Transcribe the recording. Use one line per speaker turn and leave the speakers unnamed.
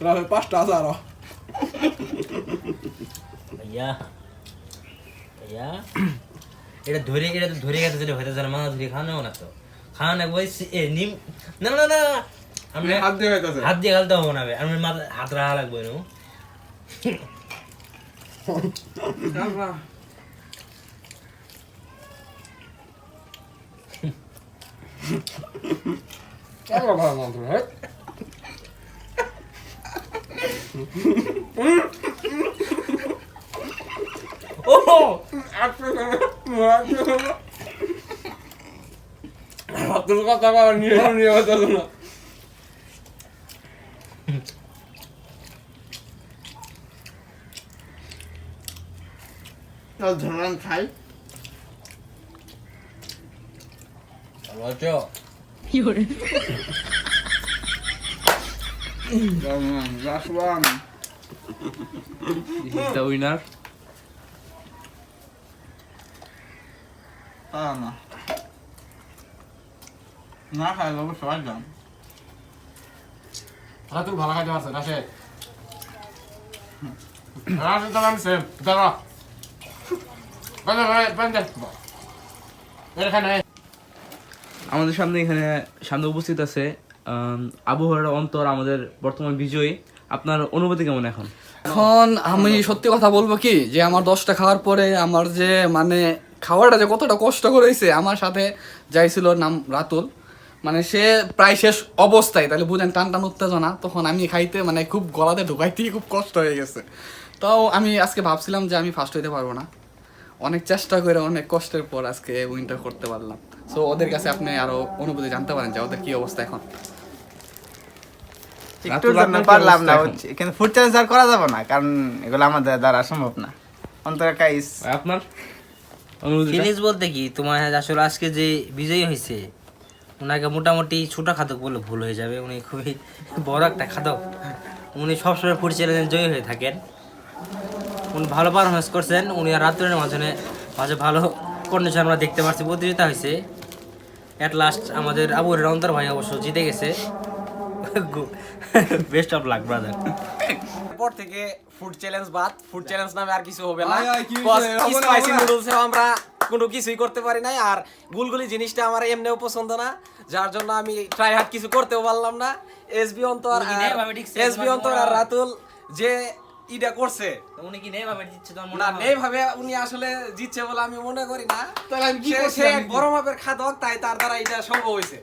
5টা আছে আরো
ভাইয়া ভাইয়া এটা ধরে গেছে যেটা হইতে জানা মাথা ধরে খাওয়ানো না তো খাওয়ানো বলছি এ নিম না না না আমি
হাত দিয়ে হইতাছে
হাত দিয়ে গালতে হবো না আমি মাথা হাত রাখা লাগবে না
কেমন ভালো মন্ত্র হ্যাঁ
ও
তোর কথা বাবা নিয়ে হতো না ধরলাম খাই
আচ্ছা
last one
This is the winner.
না খাই বাবু সবাই যান তুই ভালো খাইতে পারছে রাশেদ রাশেদ দাম সেম দাঁড়া
আমাদের সামনে সামনে উপস্থিত আছে আবু হুরায়রা অন্তর আমাদের বর্তমান বিজয়ী। আপনার অনুভূতি কেমন এখন?
এখন আমি সত্যি কথা বলবো কি যে আমার 10টা খাওয়ার পরে আমার যে মানে খাওয়াটা যে কতটা কষ্ট করেছে, আমার সাথে যাইছিল নাম রাতুল, মানে সে প্রায় শেষ অবস্থায়, তাহলে বুঝেন টান টান উত্তেজনা, তখন আমি খাইতে মানে খুব গলাতে ঢুকাইতে খুব কষ্ট হয়ে গেছে। তাও আমি আজকে ভাবছিলাম যে আমি ফার্স্ট হইতে পারবো না, অনেক চেষ্টা করে অনেক কষ্টের পর আজকে উইনটা করতে পারলাম। সো ওদের কাছে আপনি আরো অনুভূতি জানতে পারেন যে ওদের কি অবস্থা এখন।
একটুর জন্য পারলাম না, কিন্তু ফুড চ্যালেঞ্জ আর করা যাবে না, কারণ এগুলো আমাদের দ্বারা সম্ভব না। অন্তরে কাইস
আপনার অনুভূতি?
ফিলিংস বলতে কি তোমার আসলে আজকে যে বিজয়ী হয়েছে ওনাকে মোটামুটি ছোট খাদক বলে ভুল হয়ে যাবে, উনি খুবই বড় একটা খাদক, উনি সবসময় ফুড চ্যালেঞ্জে জয়ী হয়ে থাকেন। উনি ভালো পারফরমেন্স করছেন, উনি আর রাত্রের মাঝে ভালো কন্ডিশন আমরা দেখতে পাচ্ছি, প্রতিযোগিতা হয়েছে। অ্যাট লাস্ট আমাদের আবু হুরায়রা অন্তর ভাই অবশ্য জিতে গেছে। Best of luck brother.
পর থেকে ফুড চ্যালেঞ্জ বাদ, ফুড চ্যালেঞ্জ নামে আর কিছু হবে না।
স্পাইসি
নুডলসে আমরা কোনো কিছুই করতে পারি নাই, আর গুলগুলি জিনিসটা আমার এমনিও পছন্দ না, যার জন্য আমি ট্রাই হার্ড কিছু করতেও পারলাম না। এসবি অন্তর আর রাতুল যে ইটা করছে,
উনি কি নেই ভাবে জিতছে তোমার মনে
না
হয়?
নেই ভাবে উনি আসলে জিতছে বলে আমি মনে করি না।
তাহলে আমি কি
সে
করছি?
বড় মাপের খাদক, তাই তার দ্বারা এটা সম্ভব হয়েছে।